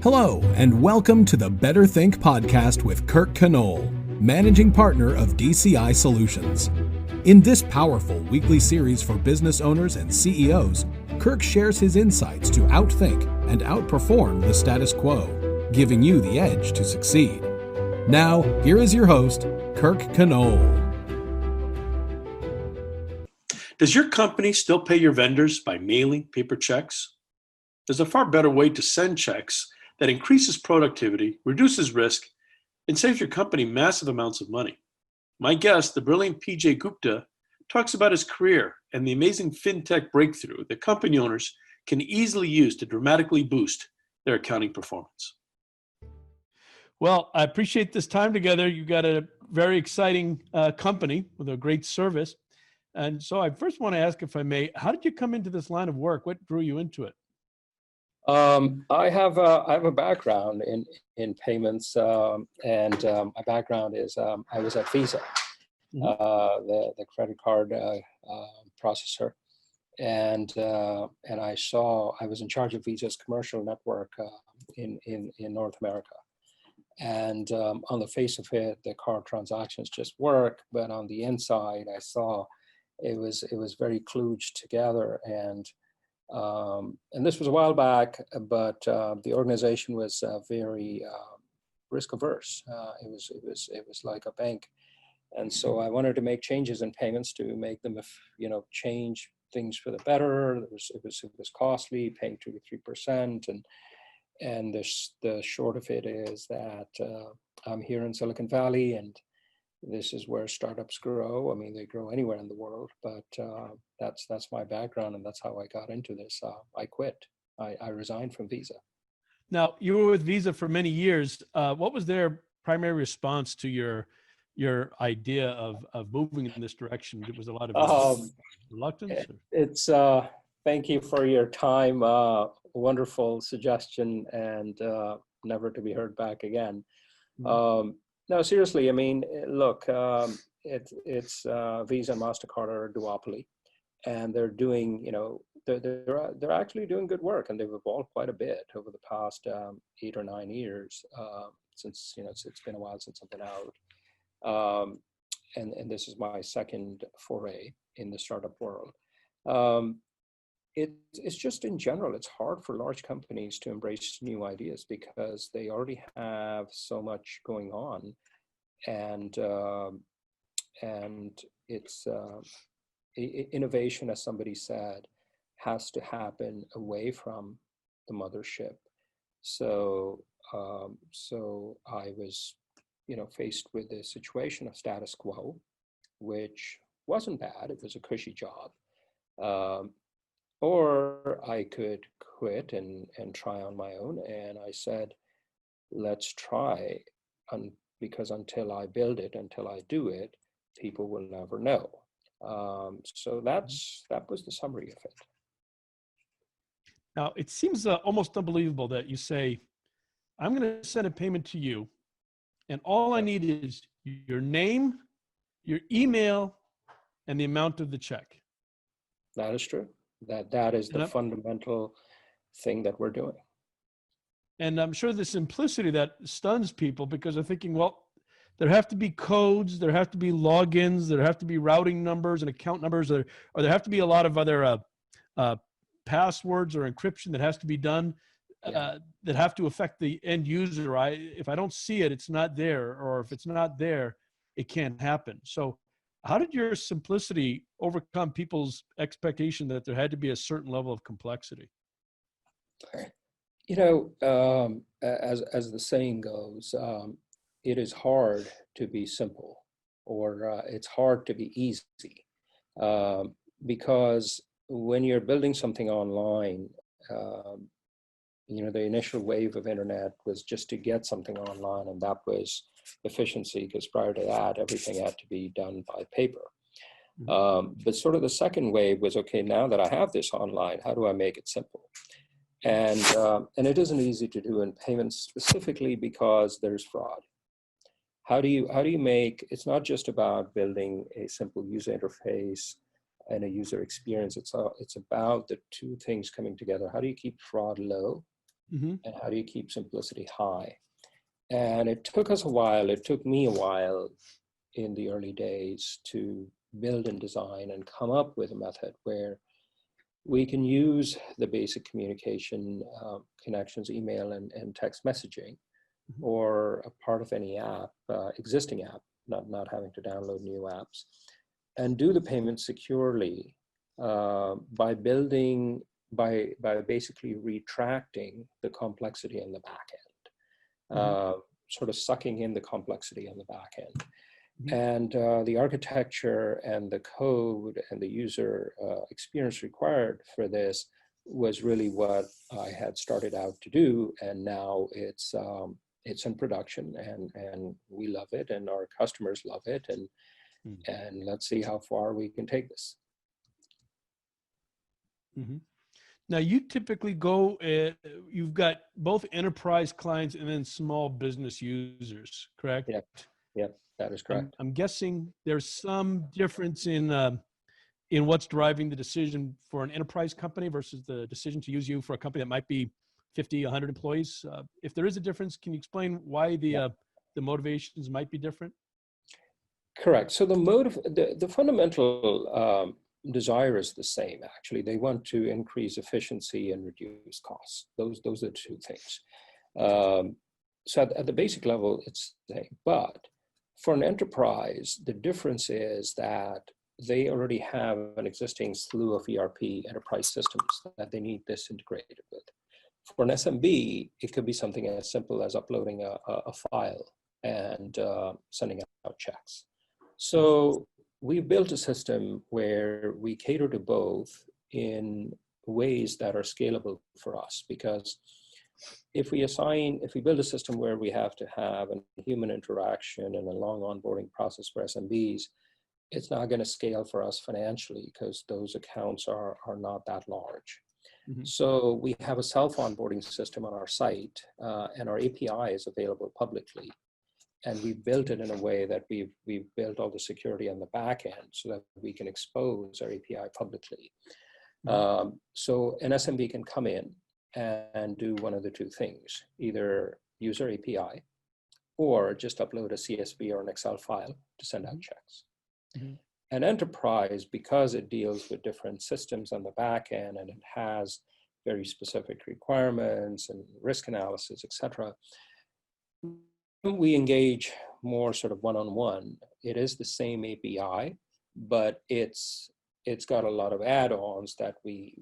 Hello, and welcome to the betterTHINK podcast with Kirk, Conole, managing partner of DCI Solutions. In this powerful weekly series for business owners and CEOs, Kirk shares his insights to outthink and outperform the status quo, giving you the edge to succeed. Now, here is your host, Kirk Conole. Does your company still pay your vendors by mailing paper checks? There's a far better way to send checks that increases productivity, reduces risk, and saves your company massive amounts of money. My guest, the brilliant PJ Gupta, talks about his career and the amazing fintech breakthrough that company owners can easily use to dramatically boost their accounting performance. Well, I appreciate this time together. You've got a very exciting company with a great service. And so I first want to ask, if I may, how did you come into this line of work? What drew you into it? I have a background in payments, and my background is I was at Visa, the credit card processor, and I was in charge of Visa's commercial network in North America. And on the face of it, the card transactions just work, but on the inside, I saw it was very kludged together, and this was a while back, but the organization was very risk averse. It was like a bank, and so I wanted to make changes in payments to make them, change things for the better. It was costly, paying 2 to 3%, and the short of it is that I'm here in Silicon Valley, and this is where startups grow. I mean, they grow anywhere in the world, but that's my background, and that's how I got into this. I quit. I resigned from Visa. Now, you were with Visa for many years. What was their primary response to your idea of moving in this direction? It was a lot of reluctance? It's thank you for your time. Wonderful suggestion, and never to be heard back again. No, seriously. I mean, look, it's Visa and MasterCard are a duopoly, and they're doing, they're actually doing good work, and they've evolved quite a bit over the past 8 or 9 years since it's been a while since I've been out, and this is my second foray in the startup world. It's just in general, it's hard for large companies to embrace new ideas because they already have so much going on, and it's innovation, as somebody said, has to happen away from the mothership. So I was, faced with the situation of status quo, which wasn't bad. It was a cushy job. Or I could quit and try on my own. And I said, let's try, because until I build it, until I do it, people will never know. So that was the summary of it. Now, it seems almost unbelievable that you say, I'm going to send a payment to you, and all I need is your name, your email, and the amount of the check. That is true. That is the fundamental thing that we're doing. And I'm sure the simplicity that stuns people, because they're thinking, well, there have to be codes, there have to be logins, there have to be routing numbers and account numbers, or there have to be a lot of other passwords or encryption that has to be done that have to affect the end user. If I don't see it, it's not there, or if it's not there, it can't happen. So how did your simplicity overcome people's expectation that there had to be a certain level of complexity? As the saying goes, it is hard to be simple, or it's hard to be easy, because when you're building something online, the initial wave of internet was just to get something online, and that was efficiency, because prior to that, everything had to be done by paper. But sort of the second wave was, okay, now that I have this online, how do I make it simple? And it isn't easy to do in payments, specifically because there's fraud. How do you make, it's not just about building a simple user interface and a user experience. It's about the two things coming together. How do you keep fraud low? Mm-hmm. and how do you keep simplicity high? And it took us a while, it took me a while in the early days to build and design and come up with a method where we can use the basic communication connections, email and text messaging, or a part of any app, existing app, not having to download new apps, and do the payment securely by basically retracting the complexity in the back end, sort of sucking in the complexity on the back end. And the architecture and the code and the user experience required for this was really what I had started out to do, and now it's in production, and we love it, and our customers love it, and let's see how far we can take this. Mm-hmm. Now, you typically go, you've got both enterprise clients and then small business users, correct? Yep, that is correct. I'm guessing there's some difference in what's driving the decision for an enterprise company versus the decision to use you for a company that might be 50, 100 employees. If there is a difference, can you explain why the motivations might be different? Correct. So the fundamental desire is the same. Actually, they want to increase efficiency and reduce costs. Those are the two things. So at the basic level, it's the same. But for an enterprise, the difference is that they already have an existing slew of ERP enterprise systems that they need this integrated with. For an SMB, it could be something as simple as uploading a file and sending out checks. So we built a system where we cater to both in ways that are scalable for us, because if we build a system where we have to have a human interaction and a long onboarding process for SMBs, it's not going to scale for us financially because those accounts are not that large. So we have a self-onboarding system on our site, and our API is available publicly. And we built it in a way that we've built all the security on the back end so that we can expose our API publicly. So an SMB can come in and do one of the two things, either use our API or just upload a CSV or an Excel file to send out checks. An enterprise, because it deals with different systems on the back end and it has very specific requirements and risk analysis, et cetera, we engage more sort of one-on-one. It is the same API, but it's got a lot of add-ons that we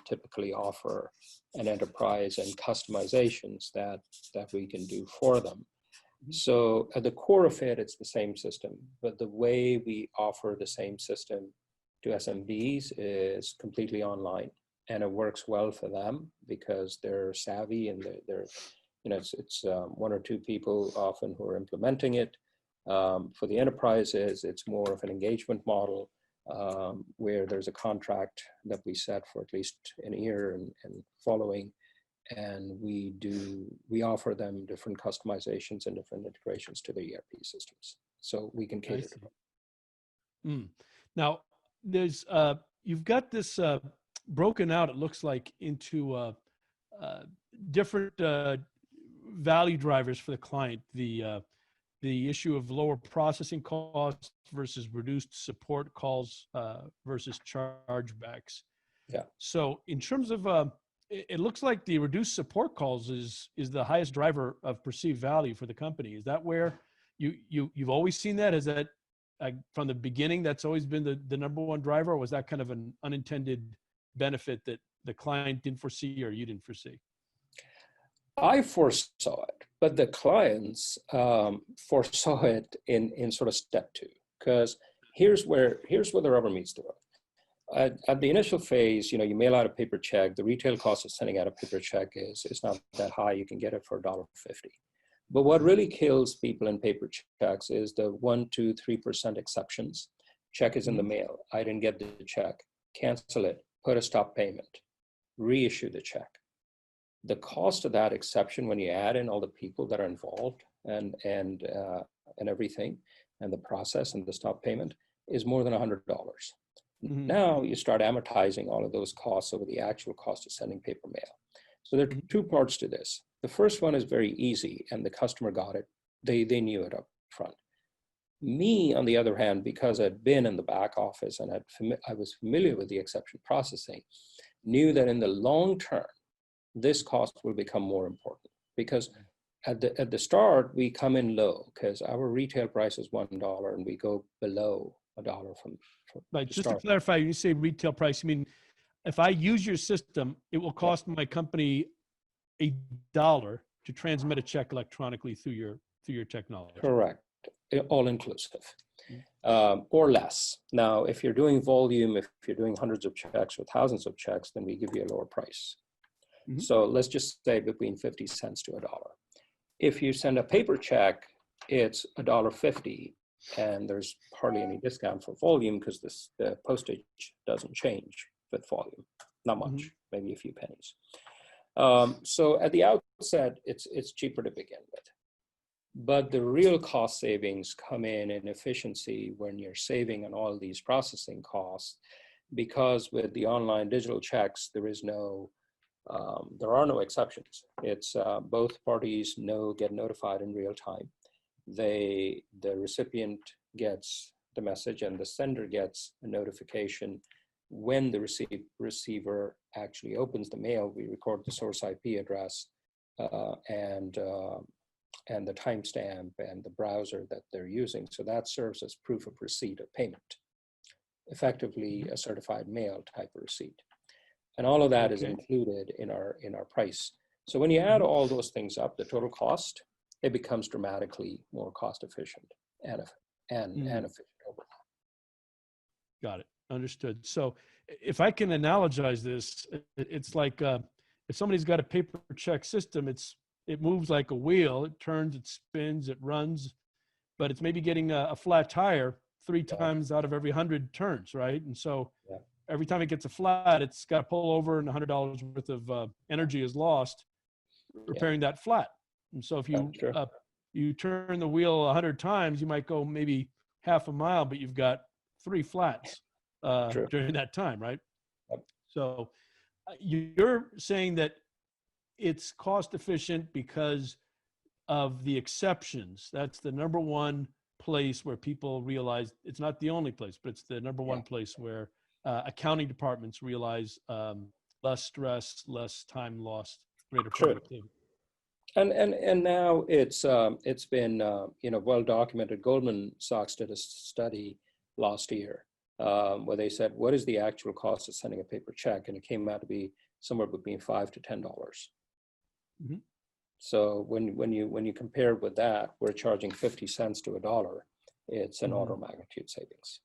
typically offer an enterprise and customizations that we can do for them. So at the core of it, it's the same system, but the way we offer the same system to SMBs is completely online, and it works well for them because they're savvy and they're it's one or two people often who are implementing it. For the enterprises, it's more of an engagement model where there's a contract that we set for at least a year and following. And we offer them different customizations and different integrations to the ERP systems, so we can cater to them. Now, there's you've got this broken out, it looks like, into different value drivers for the client. The issue of lower processing costs versus reduced support calls versus chargebacks. Yeah. So in terms of it looks like the reduced support calls is the highest driver of perceived value for the company. Is that where you've always seen that? Is that from the beginning that's always been the number one driver, or was that kind of an unintended benefit that the client didn't foresee or you didn't foresee? I foresaw it, but the clients foresaw it in sort of step two, because here's where the rubber meets the road. At the initial phase, you mail out a paper check. The retail cost of sending out a paper check is not that high. You can get it for $1.50. But what really kills people in paper checks is the 1%, 2%, 3% exceptions. Check is in the mail. I didn't get the check. Cancel it. Put a stop payment. Reissue the check. The cost of that exception, when you add in all the people that are involved and everything, and the process and the stop payment, is more than $100. Now you start amortizing all of those costs over the actual cost of sending paper mail. So there are two parts to this. The first one is very easy, and the customer got it. They knew it up front. Me, on the other hand, because I'd been in the back office and I was familiar with the exception processing, knew that in the long term, this cost will become more important, because at the start, we come in low because our retail price is $1 and we go below $1 from Right. the Just start. to clarify, when you say retail price, you mean if I use your system, it will cost my company $1 to transmit a check electronically through your technology. Correct. All inclusive, or less. Now, if you're doing volume, if you're doing hundreds of checks or thousands of checks, then we give you a lower price. Mm-hmm. So let's just say between 50 cents to $1. If you send a paper check, it's $1.50, and there's hardly any discount for volume because the postage doesn't change with volume, not much, maybe a few pennies. So at the outset, it's cheaper to begin with. But the real cost savings come in efficiency when you're saving on all these processing costs, because with the online digital checks, there are no exceptions. It's both parties get notified in real time. The recipient gets the message and the sender gets a notification when the receiver actually opens the mail. We record the source IP address and the timestamp and the browser that they're using. So that serves as proof of receipt of payment, effectively a certified mail type of receipt. And all of that is included in our price. So when you add all those things up, the total cost, it becomes dramatically more cost efficient and efficient overall. Got it. Understood. So if I can analogize this, it's like if somebody's got a paper check system, it moves like a wheel. It turns, it spins, it runs, but it's maybe getting a flat tire 3 times out of every 100 turns, right? And so every time it gets a flat, it's got to pull over and $100 worth of energy is lost repairing that flat. And so if you turn the wheel 100 times, you might go maybe half a mile, but you've got 3 flats during that time, right? Yep. So you're saying that it's cost efficient because of the exceptions. That's the number one place where people realize, it's not the only place, but it's the number one place where accounting departments realize less stress, less time lost, greater productivity. And now it's been well documented. Goldman Sachs did a study last year where they said, what is the actual cost of sending a paper check? And it came out to be somewhere between $5 to $10. Mm-hmm. So when you compare with that, we're charging 50 cents to $1. It's an order of magnitude savings.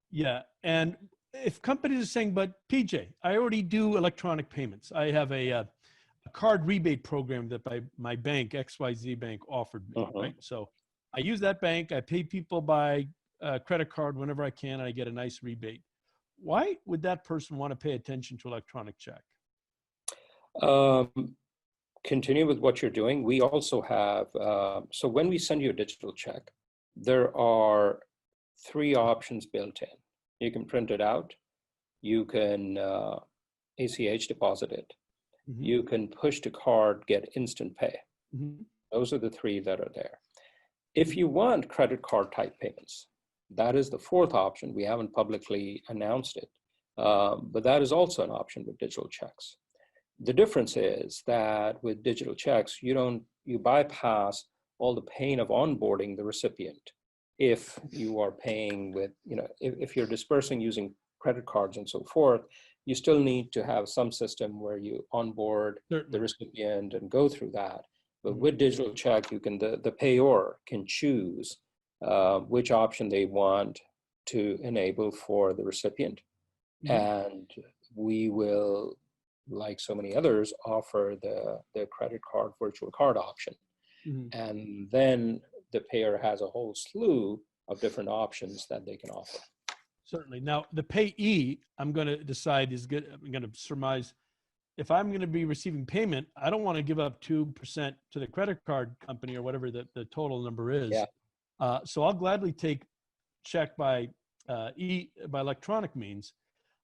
Yeah, and if companies are saying, but PJ, I already do electronic payments. I have a card rebate program that my bank, XYZ Bank, offered me, right? So I use that bank. I pay people by credit card whenever I can, and I get a nice rebate. Why would that person want to pay attention to electronic check? Continue with what you're doing. We also have, so when we send you a digital check, there are 3 options built in. You can print it out. You can ACH deposit it. You can push to card, get instant pay. Those are the 3 that are there. If you want credit card type payments, that is the 4th option. We haven't publicly announced it, but that is also an option with digital checks. The difference is that with digital checks, you bypass all the pain of onboarding the recipient. If you are paying with, if you're dispersing using credit cards and so forth, you still need to have some system where you onboard the recipient and go through that. But with digital check, the payor can choose which option they want to enable for the recipient. And we will, like so many others, offer the credit card virtual card option. And then the payer has a whole slew of different options that they can offer. Certainly. Now, the payee, I'm going to decide is good. I'm going to surmise, if I'm going to be receiving payment, I don't want to give up 2% to the credit card company or whatever the total number is. So I'll gladly take check by electronic means.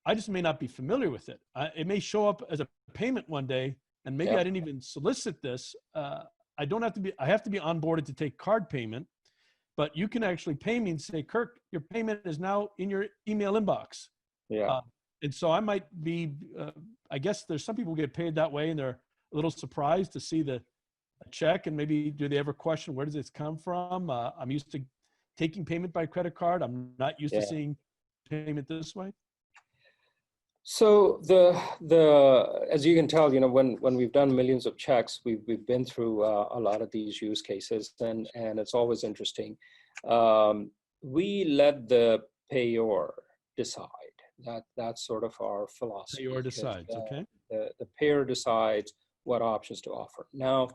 I just may not be familiar with it. It may show up as a payment one day, and maybe I didn't even solicit this. I have to be onboarded to take card payment, but you can actually pay me and say, Kirk, your payment is now in your email inbox. Yeah. And so I might be, I guess there's some people who get paid that way and they're a little surprised to see the check, and maybe do they ever question, where does this come from? I'm used to taking payment by credit card. I'm not used to seeing payment this way. So as you can tell, when we've done millions of checks, we've been through a lot of these use cases, and it's always interesting. We let the payor decide. That's sort of our philosophy. Payor decides, okay. The payer decides what options to offer. Now,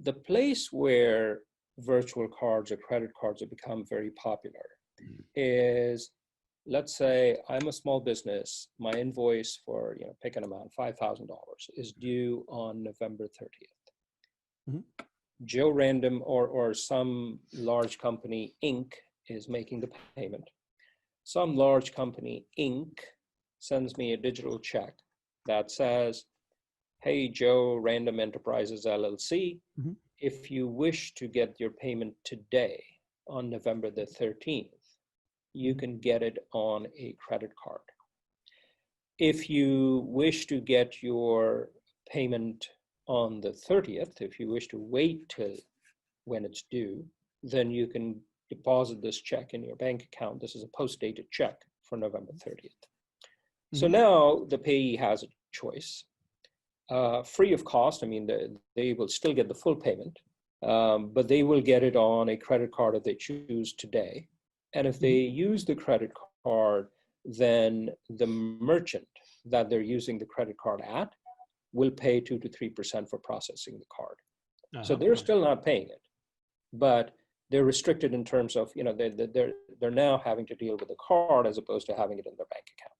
the place where virtual cards or credit cards have become very popular is, let's say I'm a small business, my invoice for, pick an amount, $5,000 is due on November 30th. Mm-hmm. Joe Random or some large company, Inc., is making the payment. Some large company, Inc., sends me a digital check that says, hey, Joe Random Enterprises, LLC, mm-hmm. if you wish to get your payment today on November the 13th, you can get it on a credit card. If you wish to get your payment on the 30th, if you wish to wait till when it's due, then you can deposit this check in your bank account. This is a post-dated check for November 30th. Mm-hmm. So now the payee has a choice, free of cost. I mean, they will still get the full payment, but they will get it on a credit card if they choose today. And if they use the credit card, then the merchant that they're using the credit card at will pay 2 to 3% for processing the card. So they're still not paying it, but they're restricted in terms of, they're now having to deal with the card as opposed to having it in their bank account.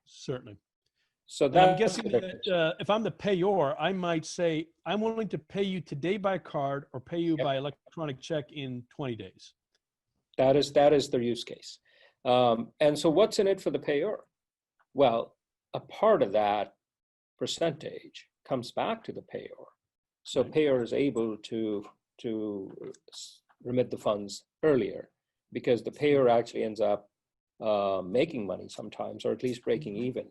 Certainly. So I'm guessing that if I'm the payor, I might say, I'm willing to pay you today by card or pay you by electronic check in 20 days. That is their use case. And so what's in it for the payor? Well, a part of that percentage comes back to the payor. So payor is able to remit the funds earlier, because the payor actually ends up making money sometimes, or at least breaking even.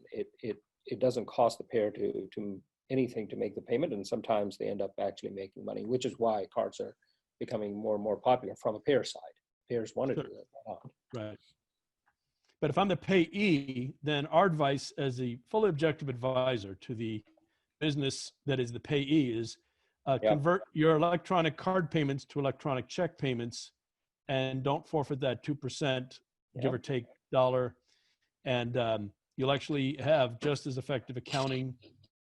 It doesn't cost the payer to anything to make the payment, and sometimes they end up actually making money, which is why cards are becoming more and more popular from a payer side. Payers want to do that. Right. But if I'm the payee, then our advice as a fully objective advisor to the business that is the payee is convert your electronic card payments to electronic check payments, and don't forfeit that 2%, give or take dollar. And you'll actually have just as effective accounting,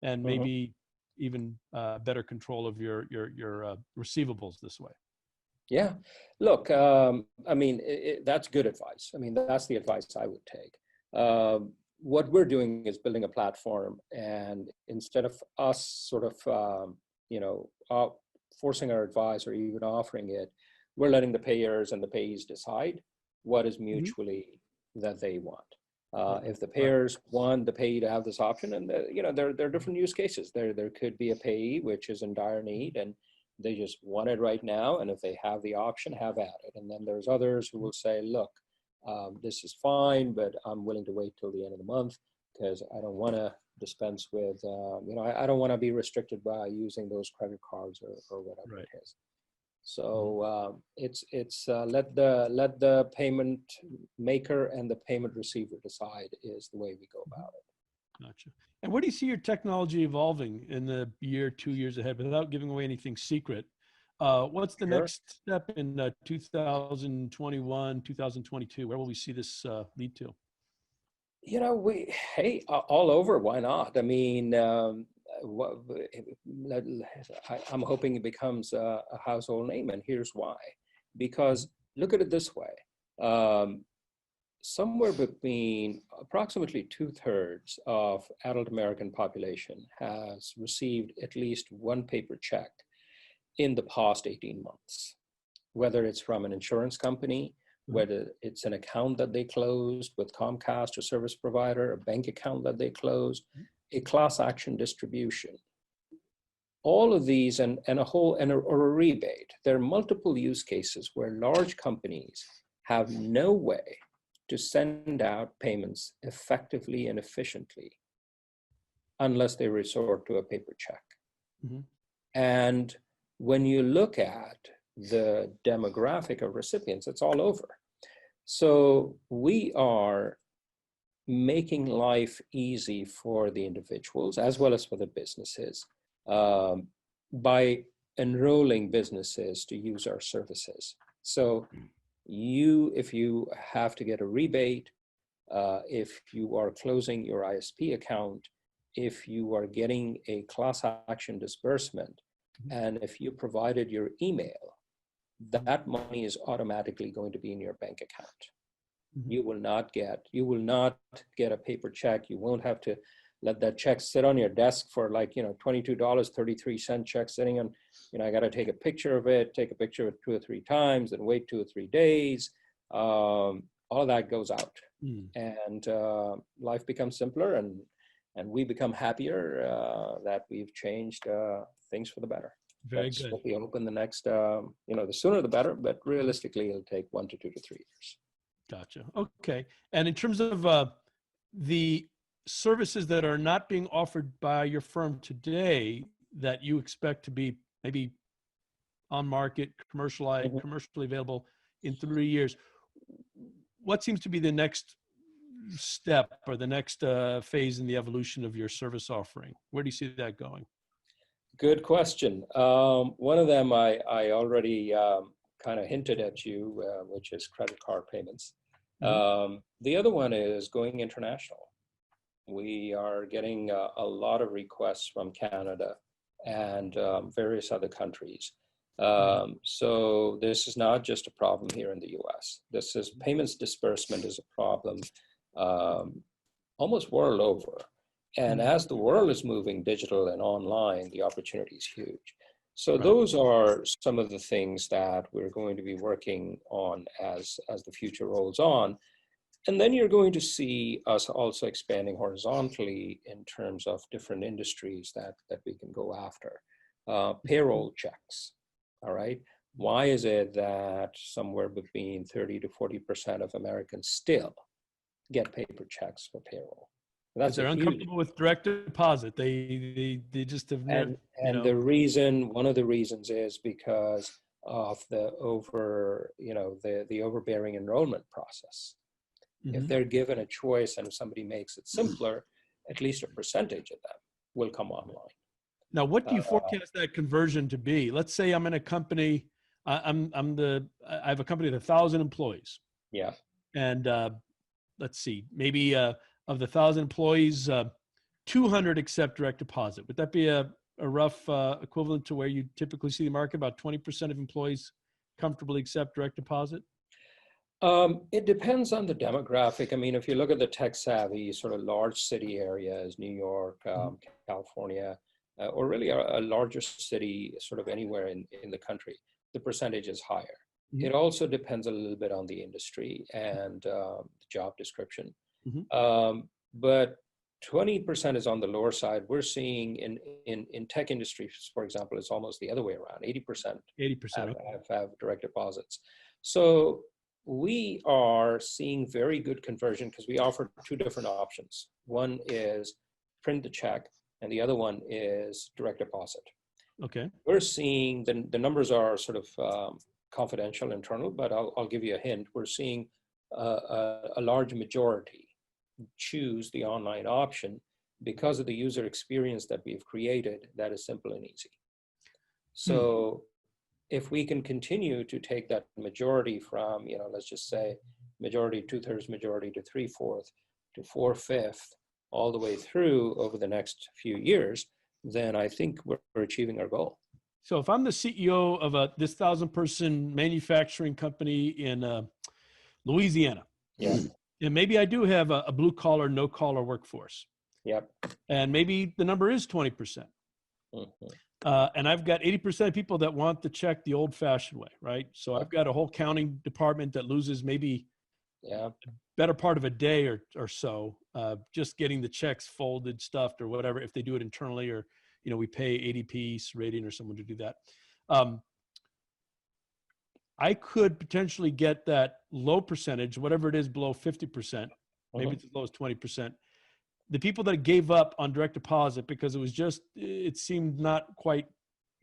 and maybe even better control of your receivables this way. Yeah, look, I mean, that's good advice. I mean, that's the advice I would take. What we're doing is building a platform, and instead of us sort of, forcing our advice or even offering it, we're letting the payers and the payees decide what is mutually that they want. If the payers want the payee to have this option, and there are different use cases. There could be a payee which is in dire need and they just want it right now, and if they have the option, have at it. And then there's others who will say, look, this is fine, but I'm willing to wait till the end of the month because I don't want to dispense with, I don't want to be restricted by using those credit cards or whatever it is. So it's let the payment maker and the payment receiver decide is the way we go about it. Gotcha. And where do you see your technology evolving in the year, 2 years ahead, without giving away anything secret? What's the next step in 2021, 2022? Where will we see this lead to? All over. Why not? I mean, I'm hoping it becomes a household name, and here's why. Because look at it this way. Somewhere between approximately 2/3 of adult American population has received at least one paper check in the past 18 months, whether it's from an insurance company, whether it's an account that they closed with Comcast or service provider, a bank account that they closed, a class action distribution. all of these and or a rebate. There are multiple use cases where large companies have no way to send out payments effectively and efficiently unless they resort to a paper check. Mm-hmm. And when you look at the demographic of recipients, it's all over. So we are making life easy for the individuals as well as for the businesses by enrolling businesses to use our services. So if you have to get a rebate, if you are closing your ISP account, if you are getting a class action disbursement, and if you provided your email, that money is automatically going to be in your bank account. Mm-hmm. You will not get a paper check. You won't have to let that check sit on your desk for like, $22.33 check sitting on, I got to take a picture of it, take a picture of it 2 or 3 times and wait 2 or 3 days. All of that goes out. And life becomes simpler and we become happier that we've changed things for the better. Very That's good. what we hope in the next, the sooner the better, but realistically it'll take 1 to 2 to 3 years. Gotcha. Okay. And in terms of the services that are not being offered by your firm today that you expect to be maybe on market, commercially available in 3 years, what seems to be the next step or the next phase in the evolution of your service offering? Where do you see that going? Good question. One of them I already kind of hinted at you, which is credit card payments. The other one is going international. We are getting a lot of requests from Canada and various other countries. So this is not just a problem here in the US. This is payments disbursement is a problem almost world over. And as the world is moving digital and online, the opportunity is huge. So those are some of the things that we're going to be working on as the future rolls on. And then you're going to see us also expanding horizontally in terms of different industries that we can go after. Payroll checks, all right? Why is it that somewhere between 30 to 40% of Americans still get paper checks for payroll? That's they're uncomfortable with direct deposit. They just have never. And the reason, one of the reasons is because of the overbearing enrollment process. If they're given a choice and if somebody makes it simpler, at least a percentage of them will come online. Now, what do you forecast that conversion to be? Let's say I'm in a company. I have a company with 1,000 employees. Yeah. And let's see, maybe of the 1,000 employees, 200 accept direct deposit. Would that be a rough equivalent to where you typically see the market? About 20% of employees comfortably accept direct deposit? It depends on the demographic. I mean, if you look at the tech savvy sort of large city areas, New York, California, or really a larger city sort of anywhere in the country, the percentage is higher. It also depends a little bit on the industry and the job description. But 20% is on the lower side. We're seeing in tech industries, for example, it's almost the other way around. 80% have direct deposits. So we are seeing very good conversion because we offer 2 different options. One is print the check, and the other one is direct deposit. Okay. We're seeing the numbers are sort of confidential, internal, but I'll give you a hint. We're seeing a large majority choose the online option because of the user experience that we've created that is simple and easy. So if we can continue to take that majority from, let's just say majority, 2/3 majority to 3/4 to 4/5, all the way through over the next few years, then I think we're achieving our goal. So if I'm the CEO of this 1,000-person manufacturing company in Louisiana, and maybe I do have a blue collar, no collar workforce. Yep. And maybe the number is 20%. And I've got 80% of people that want the check the old fashioned way, right? So I've got a whole counting department that loses maybe a better part of a day or so just getting the checks folded, stuffed or whatever, if they do it internally or, we pay ADP, Rating, or someone to do that. I could potentially get that low percentage, whatever it is, below 50%, maybe it's as low as 20%. The people that gave up on direct deposit because it seemed not quite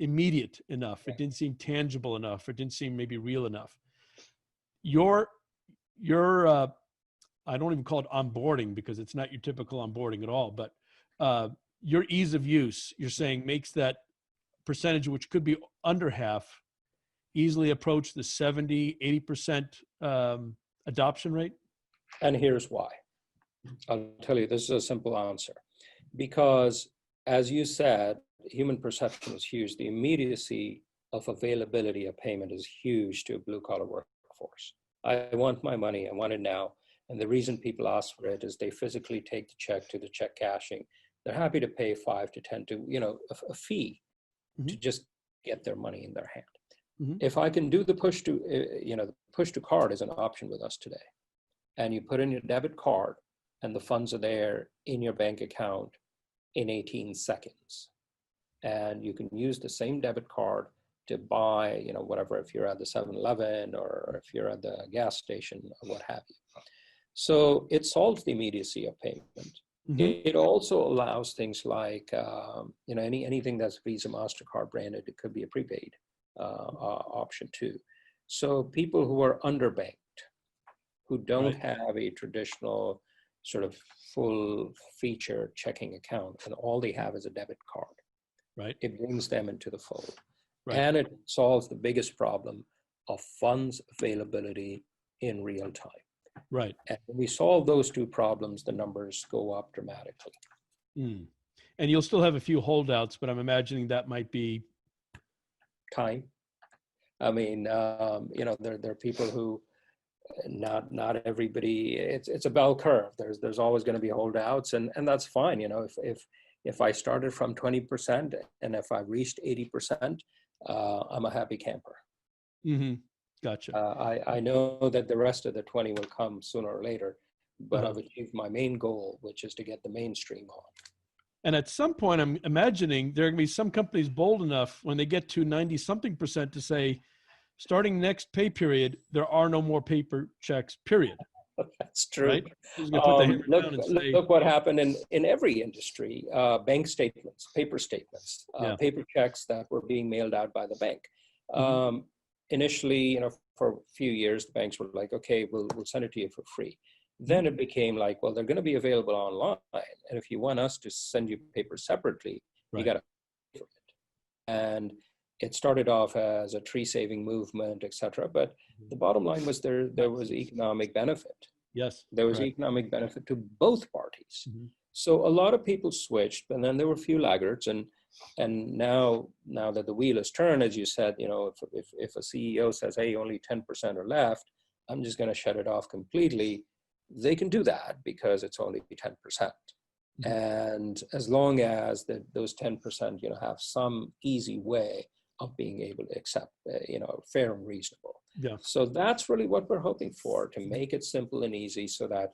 immediate enough. It didn't seem tangible enough. It didn't seem maybe real enough. Your I don't even call it onboarding because it's not your typical onboarding at all, but your ease of use, you're saying, makes that percentage, which could be under half, easily approach the 70, 80% adoption rate? And here's why. I'll tell you, this is a simple answer. Because as you said, human perception is huge. The immediacy of availability of payment is huge to a blue collar workforce. I want my money, I want it now. And the reason people ask for it is they physically take the check to the check cashing. They're happy to pay 5 to 10 to, a fee to just get their money in their hand. If I can do the push to card is an option with us today. And you put in your debit card and the funds are there in your bank account in 18 seconds. And you can use the same debit card to buy, whatever, if you're at the 7-Eleven or if you're at the gas station or what have you. So it solves the immediacy of payment. It also allows things like, anything that's Visa, MasterCard branded, it could be a prepaid option too. So people who are underbanked, who don't have a traditional sort of full feature checking account, and all they have is a debit card, it brings them into the fold. And it solves the biggest problem of funds availability in real time. And when we solve those two problems, the numbers go up dramatically. And you'll still have a few holdouts, but I'm imagining that might be time. I mean, there are people who not everybody. It's a bell curve. There's always going to be holdouts, and that's fine. If I started from 20% and if I reached 80%, I'm a happy camper. Gotcha. I know that the rest of the 20 will come sooner or later, but I've achieved my main goal, which is to get the mainstream on. And at some point, I'm imagining there are going to be some companies bold enough when they get to 90-something% to say, starting next pay period, there are no more paper checks, period. That's true. Right? Who's going to put the hammer down and say, look what happened in every industry. Bank statements, paper statements, paper checks that were being mailed out by the bank. Initially, for a few years, the banks were like, okay, we'll send it to you for free. Then it became like, well, they're going to be available online. And if you want us to send you paper separately, you got to pay for it. And it started off as a tree saving movement, et cetera. But the bottom line was there was economic benefit. There was economic benefit to both parties. So a lot of people switched, and then there were a few laggards. And now that the wheel is turned, as you said, if a CEO says, hey, only 10% are left, I'm just going to shut it off completely. They can do that because it's only 10%. And as long as those 10%, have some easy way of being able to accept, fair and reasonable. So that's really what we're hoping for, to make it simple and easy so that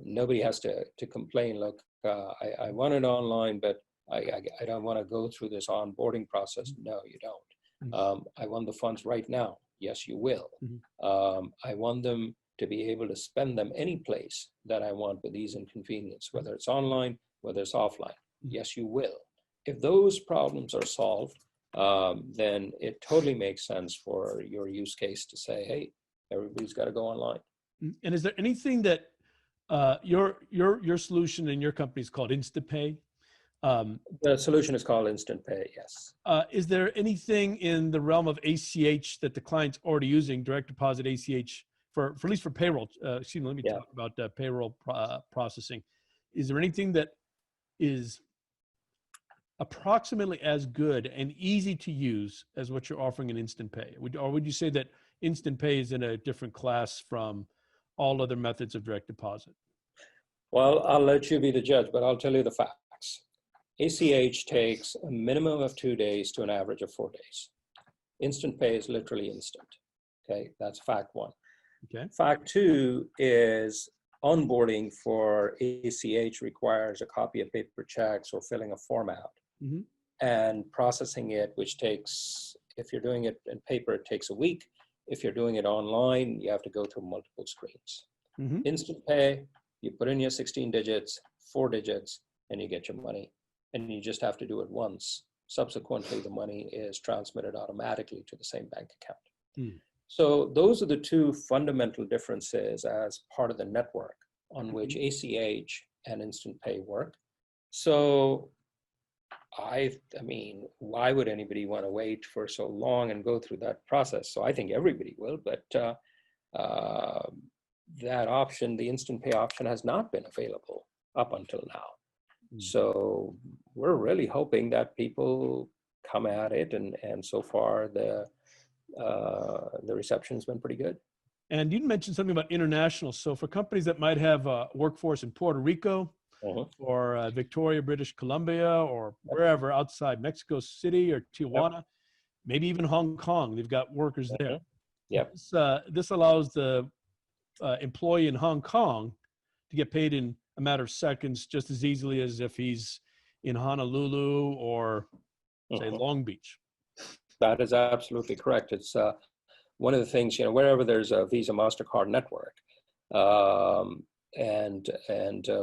nobody has to complain, look, I want it online, but I don't want to go through this onboarding process. No, you don't. I want the funds right now. Yes, you will. I want them to be able to spend them any place that I want with ease and convenience, whether it's online, whether it's offline. Yes, you will. If those problems are solved, then it totally makes sense for your use case to say, hey, everybody's got to go online. And is there anything that your solution in your company is called Instant Pay? The solution is called Instant Pay, yes. Is there anything in the realm of ACH that the client's already using, direct deposit ACH, for at least for payroll? Let me talk about payroll processing. Is there anything that is approximately as good and easy to use as what you're offering in Instant Pay? Or would you say that Instant Pay is in a different class from all other methods of direct deposit? Well, I'll let you be the judge, but I'll tell you the facts. ACH takes a minimum of 2 days to an average of 4 days. Instant Pay is literally instant. Okay, that's fact one. Okay. Fact two is onboarding for ACH requires a copy of paper checks or filling a form out. and processing it, which takes, if you're doing it in paper, it takes a week. If you're doing it online, you have to go through multiple screens. Instant pay, you put in your 16 digits, 4 digits, and you get your money. And you just have to do it once. Subsequently, the money is transmitted automatically to the same bank account. So those are the two fundamental differences as part of the network on which ACH and Instant Pay work. So I mean, why would anybody want to wait for so long and go through that process? So I think everybody will, but that option, the Instant Pay option, has not been available up until now. So we're really hoping that people come at it, and so far the reception has been pretty good. And you mentioned something about international. So for companies that might have a workforce in Puerto Rico or Victoria, British Columbia, or wherever outside Mexico City or Tijuana, maybe even Hong Kong, they've got workers there. This allows the employee in Hong Kong to get paid in a matter of seconds, just as easily as if he's in Honolulu or say Long Beach. That is absolutely correct. It's one of the things, wherever there's a Visa MasterCard network, and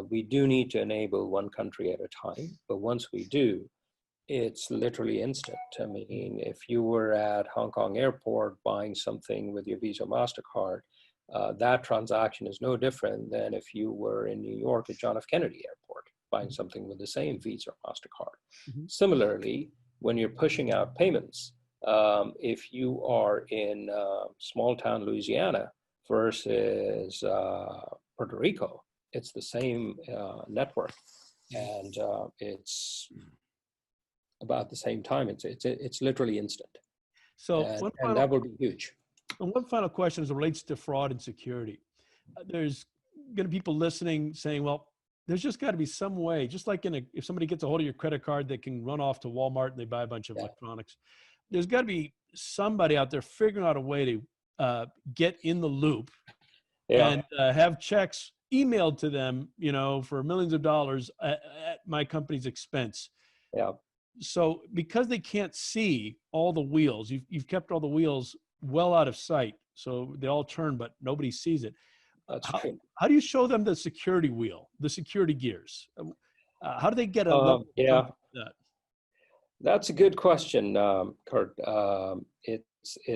we do need to enable one country at a time. But once we do, it's literally instant. I mean, if you were at Hong Kong airport buying something with your Visa MasterCard, that transaction is no different than if you were in New York at John F. Kennedy Airport buying something with the same Visa or MasterCard. Similarly, when you're pushing out payments, if you are in small town Louisiana versus Puerto Rico, it's the same network, and it's about the same time. It's literally instant. So and that will be huge. And one final question as it relates to fraud and security. There's going to be people listening saying, well, there's just got to be some way, just like if somebody gets a hold of your credit card, they can run off to Walmart and they buy a bunch of electronics. There's got to be somebody out there figuring out a way to get in the loop and have checks emailed to them, for millions of dollars at my company's expense. So because they can't see all the wheels, you've kept all the wheels well out of sight, so they all turn, but nobody sees it. How do you show them the security wheel, the security gears? How do they get a that? That's a good question, Kurt.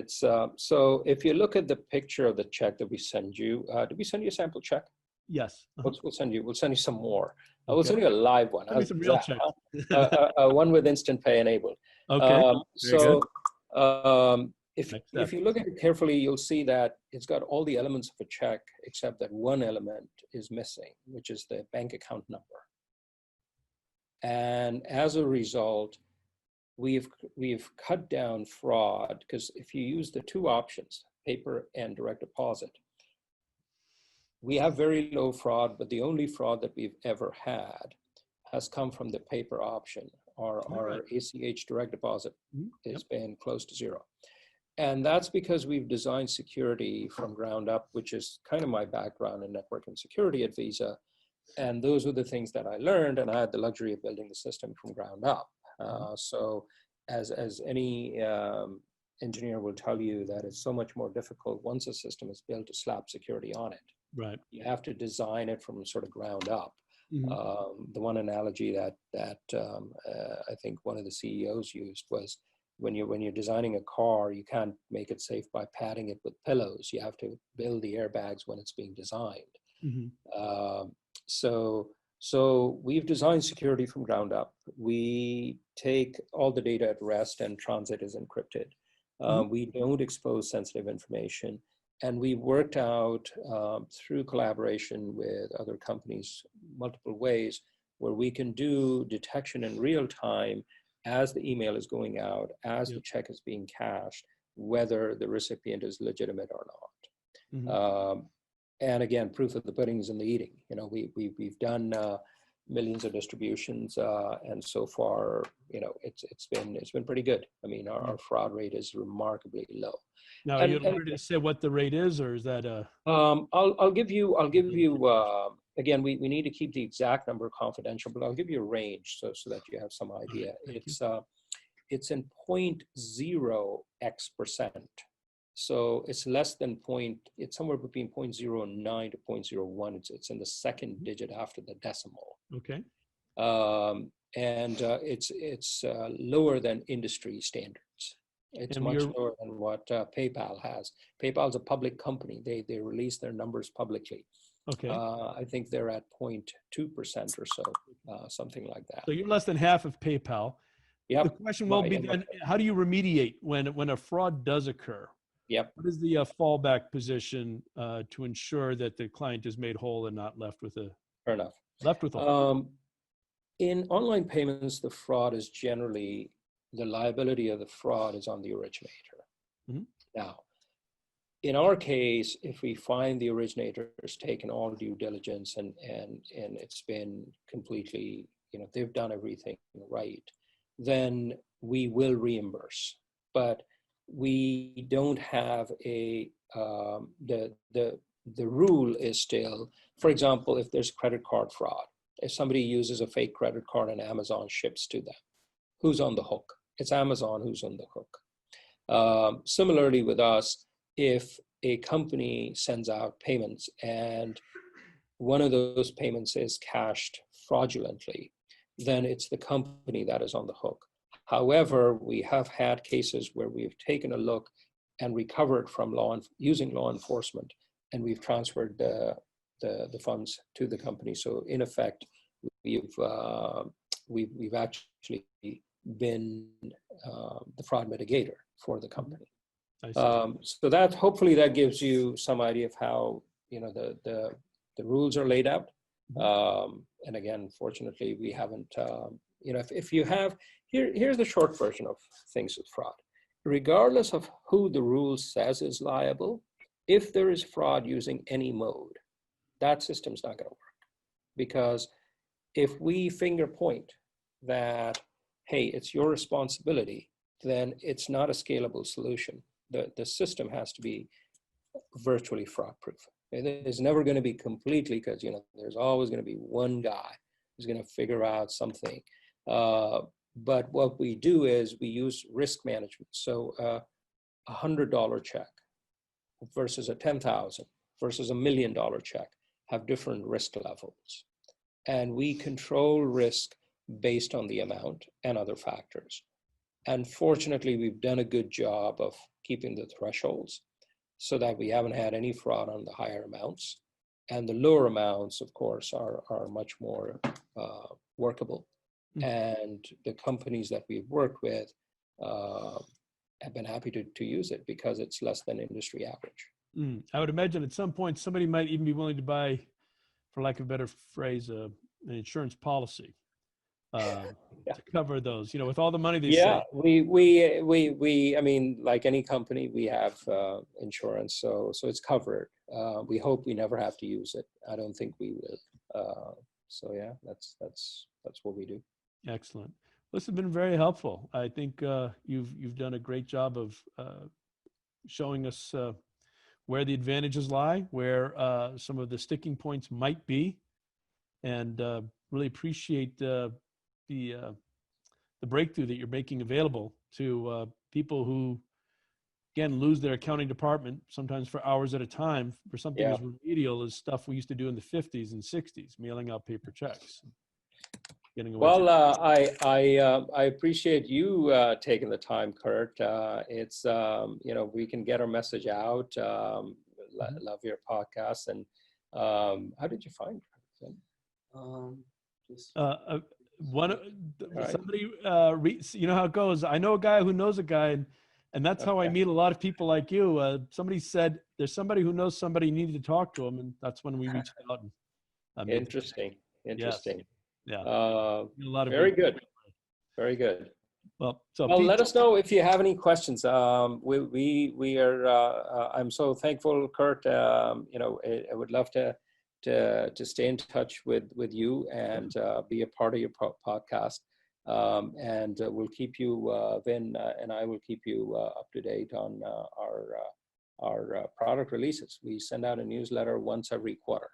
So if you look at the picture of the check that we send you, did we send you a sample check? Yes. We'll send you some more. We'll send you a live one. Send me some real checks. One with Instant Pay enabled. Okay. If you look at it carefully, you'll see that it's got all the elements of a check, except that one element is missing, which is the bank account number. And as a result, we've cut down fraud, because if you use the two options, paper and direct deposit, we have very low fraud, but the only fraud that we've ever had has come from the paper option. Our ACH direct deposit has been close to zero. And that's because we've designed security from ground up, which is kind of my background in network and security at Visa. And those were the things that I learned, and I had the luxury of building the system from ground up. So as any engineer will tell you, that it's so much more difficult once a system is built to slap security on it. Right. You have to design it from sort of ground up. The one analogy that I think one of the CEOs used was, when you're designing a car, you can't make it safe by padding it with pillows. You have to build the airbags when it's being designed. So we've designed security from ground up. We take all the data at rest, and transit is encrypted. We don't expose sensitive information. And we worked out through collaboration with other companies, multiple ways where we can do detection in real time as the email is going out, as the check is being cashed, whether the recipient is legitimate or not. And again, proof of the pudding is in the eating. We've done millions of distributions, and so far, it's been pretty good. I mean, our fraud rate is remarkably low. Now, are you at liberty to say what the rate is, or is that I'll give you again, we need to keep the exact number confidential, but I'll give you a range so that you have some idea. It's in 0.0x%. So it's less than it's somewhere between 0.09 to 0.01. It's in the second digit after the decimal. okay? And it's lower than industry standards. It's much lower than what PayPal has. PayPal's a public company. They release their numbers publicly. Okay. I think they're at 0.2% or so, something like that. So you're less than half of PayPal. Yep. The question will be then, how do you remediate when a fraud does occur? Yep. What is the fallback position to ensure that the client is made whole and not left with a Fair enough. In online payments, the fraud is generally, the liability of the fraud is on the originator. Mm-hmm. Now, in our case, if we find the originator has taken all due diligence and it's been completely, they've done everything right, then we will reimburse. But we don't have the rule is still, for example, if there's credit card fraud, if somebody uses a fake credit card and Amazon ships to them, who's on the hook? It's Amazon who's on the hook. Similarly with us, if a company sends out payments and one of those payments is cashed fraudulently, then it's the company that is on the hook. However, we have had cases where we've taken a look and recovered from using law enforcement, and we've transferred the funds to the company. So in effect, we've actually been the fraud mitigator for the company. So that hopefully that gives you some idea of how the rules are laid out. And again, fortunately, we haven't. If you have here's the short version of things with fraud. Regardless of who the rule says is liable, if there is fraud using any mode, that system's not going to work. Because if we finger point that, hey, it's your responsibility, then it's not a scalable solution. The system has to be virtually fraud proof. It's never going to be completely, because there's always going to be one guy who's going to figure out something. But what we do is we use risk management. So $100 check versus a $10,000 versus $1 million check have different risk levels. And we control risk based on the amount and other factors. And fortunately, we've done a good job of keeping the thresholds so that we haven't had any fraud on the higher amounts. And the lower amounts, of course, are much more workable. And the companies that we've worked with have been happy to use it because it's less than industry average. I would imagine at some point somebody might even be willing to buy, for lack of a better phrase, an insurance policy to cover those. With all the money they save. We I mean, like any company, we have insurance, so it's covered. We hope we never have to use it. I don't think we will. So yeah, that's what we do. Excellent. This has been very helpful. I think you've done a great job of showing us where the advantages lie, where some of the sticking points might be, and really appreciate the breakthrough that you're making available to people who, again, lose their accounting department sometimes for hours at a time for something as remedial as stuff we used to do in the 50s and 60s, mailing out paper checks. Well, I appreciate you taking the time, Kurt. It's we can get our message out. Love your podcast. And how did you find it? Somebody you know how it goes. I know a guy who knows a guy, and that's how I meet a lot of people like you. Somebody said there's somebody who knows somebody, you need to talk to him, and that's when we reached out. And, Interesting. Yes. Yeah. Very good. Very good. Well, let us know if you have any questions. We are. I'm so thankful, Kurt. I would love to to stay in touch with you and be a part of your podcast. And we'll keep you, Vin and I will keep you up to date on our product releases. We send out a newsletter once every quarter.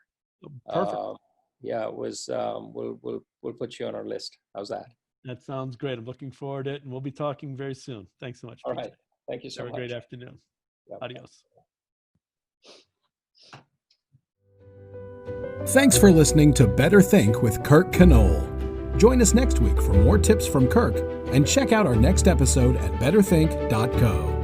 Perfect. Yeah, it was. We'll put you on our list. How's that? That sounds great. I'm looking forward to it, and we'll be talking very soon. Thanks so much. All Peter. right. Thank you so much. Have a great afternoon. Yep. Adios. Thanks for listening to Better Think with Kirk Conole. Join us next week for more tips from Kirk, and check out our next episode at betterthink.co.